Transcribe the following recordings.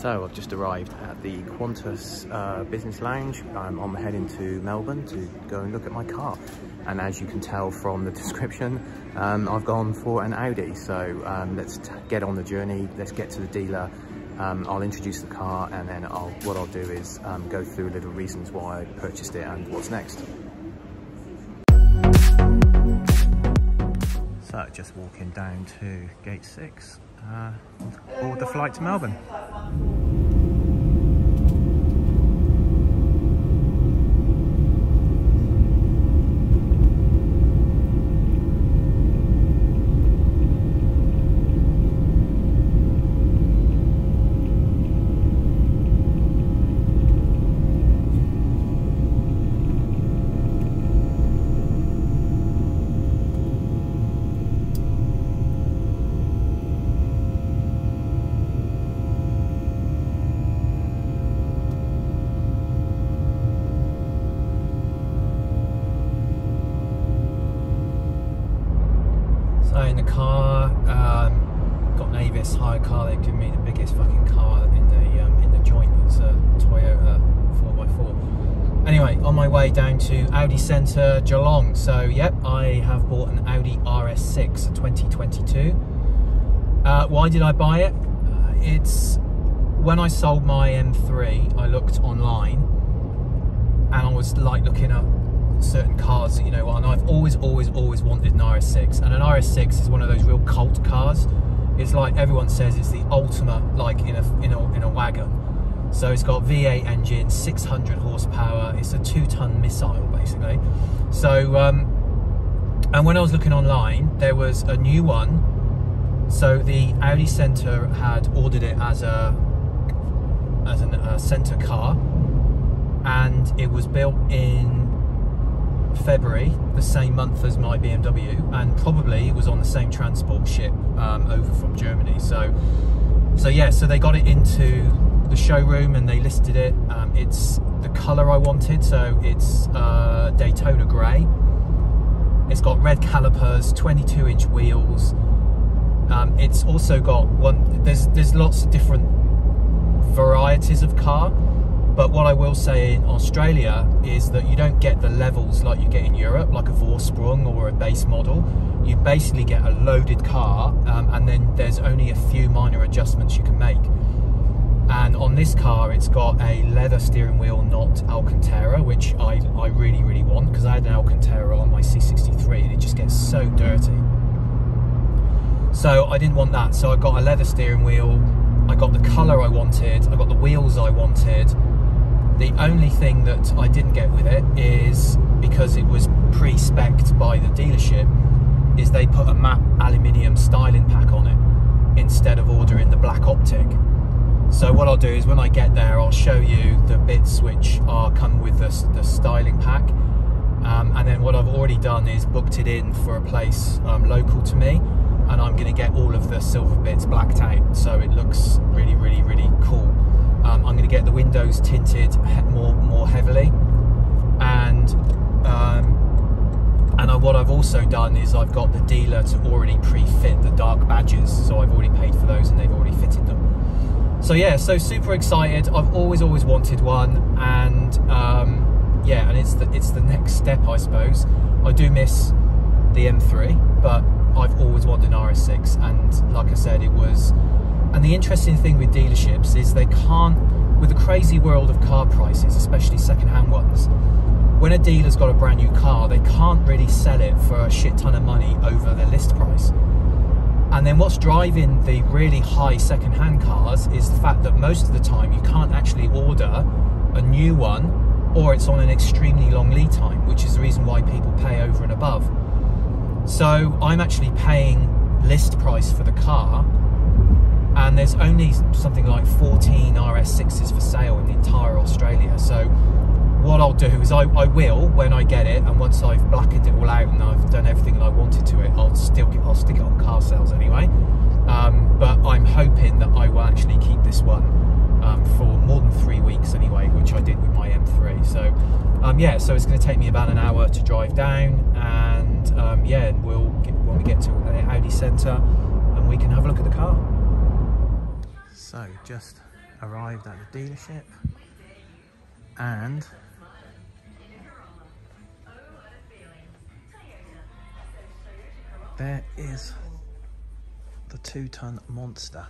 So I've just arrived at the Qantas Business Lounge. I'm on my head into Melbourne to go and look at my car. And as you can tell from the description, I've gone for an Audi. So let's get on the journey. Let's get to the dealer. I'll introduce the car, and then what I'll do is go through little reasons why I purchased it and what's next. So just walking down to gate 6, board the flight to Melbourne. In the car, got an AVANT hire car. They've given me the biggest fucking car in the joint. It's a Toyota 4x4. Anyway, on my way down to Audi Centre, Geelong. So yep, I have bought an Audi RS6 2022. Why did I buy it? It's when I sold my M3, I looked online and I was like looking at certain cars that, you know, and I've always wanted an RS6, and an RS6 is one of those real cult cars. It's like everyone says it's the ultimate, like in a wagon. So it's got V8 engine, 600 horsepower. It's a 2-ton missile basically. So and when I was looking online, there was a new one. So the Audi Centre had ordered it as a centre car, and it was built in February, the same month as my BMW, and probably it was on the same transport ship over from Germany. So yeah, so they got it into the showroom and they listed it. It's the colour I wanted, so it's Daytona grey. It's got red calipers, 22-inch wheels. It's also got there's lots of different varieties of car. But what I will say in Australia is that you don't get the levels like you get in Europe, like a Vorsprung or a base model. You basically get a loaded car, and then there's only a few minor adjustments you can make. And on this car, it's got a leather steering wheel, not Alcantara, which I really want, because I had an Alcantara on my C63 and it just gets so dirty. So I didn't want that, so I got a leather steering wheel, I got the colour I wanted, I got the wheels I wanted. The only thing that I didn't get with it is, because it was pre-spec'd by the dealership, is they put a matte aluminium styling pack on it instead of ordering the black optic. So what I'll do is when I get there, I'll show you the bits which come with the styling pack. And then what I've already done is booked it in for a place local to me, and I'm going to get all of the silver bits blacked out, so it looks really cool. I'm going to get the windows tinted more heavily, and what I've also done is I've got the dealer to already pre-fit the dark badges, so I've already paid for those and they've already fitted them. So yeah, so super excited. I've always wanted one, and yeah, and it's the next step, I suppose. I do miss the M3, but I've always wanted an RS6, and like I said, it was. And the interesting thing with dealerships is they can't, with the crazy world of car prices, especially second-hand ones, when a dealer's got a brand new car, they can't really sell it for a shit ton of money over the list price. And then what's driving the really high second-hand cars is the fact that most of the time you can't actually order a new one, or it's on an extremely long lead time, which is the reason why people pay over and above. So I'm actually paying list price for the car, and there's only something like 14 RS6s for sale in the entire Australia. So what I'll do is I will, when I get it, and once I've blackened it all out and I've done everything that I wanted to it, I'll stick it on car sales anyway. But I'm hoping that I will actually keep this one for more than 3 weeks anyway, which I did with my M3. So yeah, so it's going to take me about an hour to drive down, and yeah, when we get to the Audi Centre, and we can have a look at the car. So just arrived at the dealership, and there is the 2-ton monster.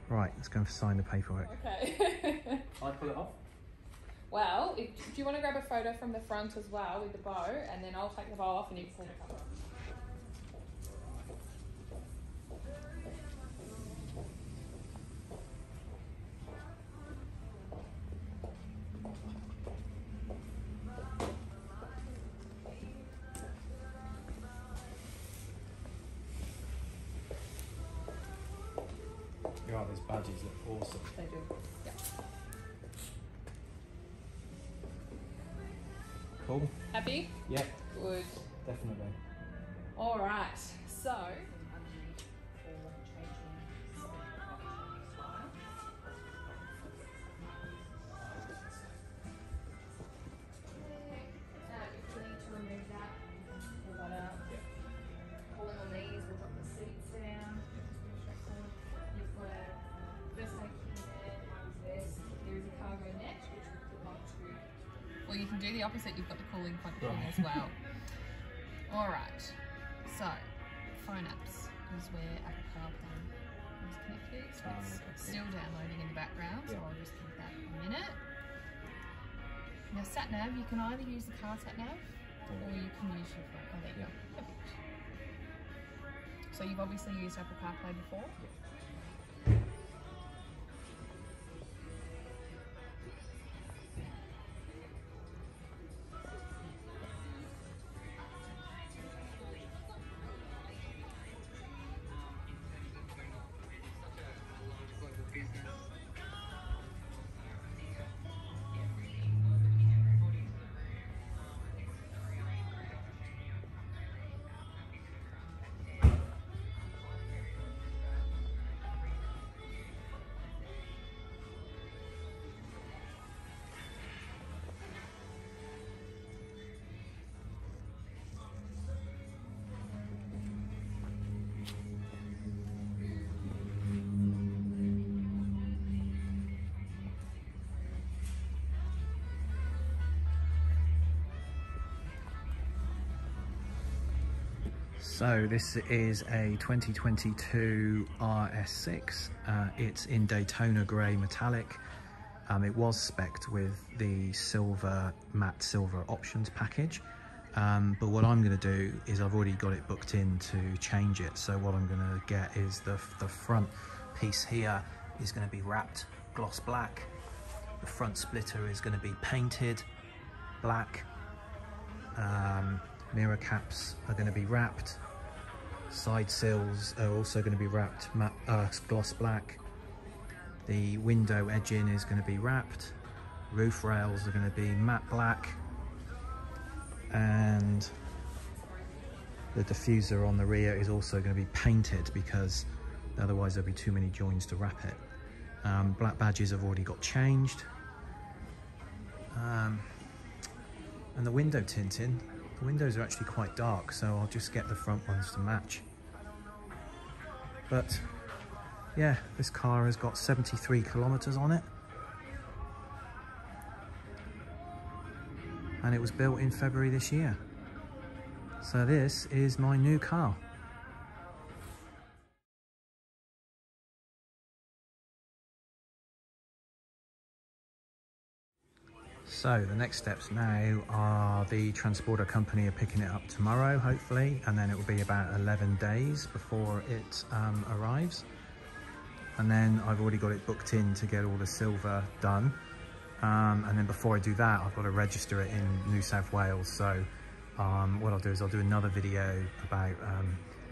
Right, let's go and sign the paperwork. Okay. Can I pull it off? Well, do you want to grab a photo from the front as well with the bow, and then I'll take the bow off and you can pull the cover off. God, these badges look awesome. They do. Yeah. Cool. Happy? Yeah. Good. Definitely. All right. So. Well, you can do the opposite. You've got the cooling function as well. All right. So, phone apps is where Apple CarPlay is connected. So it's still downloading in the background. So I'll just give that a minute. Now, sat nav, you can either use the car sat nav or you can use your phone. Oh, there you go. Perfect. So you've obviously used Apple CarPlay before. So this is a 2022 RS6. It's in Daytona grey metallic. It was spec'd with the silver, matte silver options package. But what I'm going to do is I've already got it booked in to change it. So what I'm going to get is the front piece here is going to be wrapped gloss black. The front splitter is going to be painted black. Mirror caps are going to be wrapped. Side sills are also going to be wrapped matte, gloss black. The window edging is going to be wrapped. Roof rails are going to be matte black. And the diffuser on the rear is also going to be painted because otherwise there'll be too many joins to wrap it. Black badges have already got changed. And the window tinting, the windows are actually quite dark, so I'll just get the front ones to match. But yeah, this car has got 73 kilometers on it. And it was built in February this year. So this is my new car. So the next steps now are the transporter company are picking it up tomorrow, hopefully, and then it will be about 11 days before it arrives. And then I've already got it booked in to get all the silver done. And then before I do that, I've got to register it in New South Wales. So what I'll do is I'll do another video about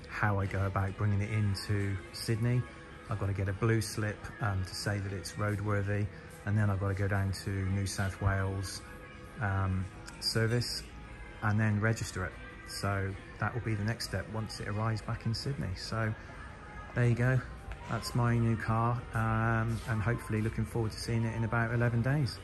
how I go about bringing it into Sydney. I've got to get a blue slip to say that it's roadworthy. And then I've got to go down to New South Wales service and then register it. So that will be the next step once it arrives back in Sydney. So there you go. That's my new car, and hopefully looking forward to seeing it in about 11 days.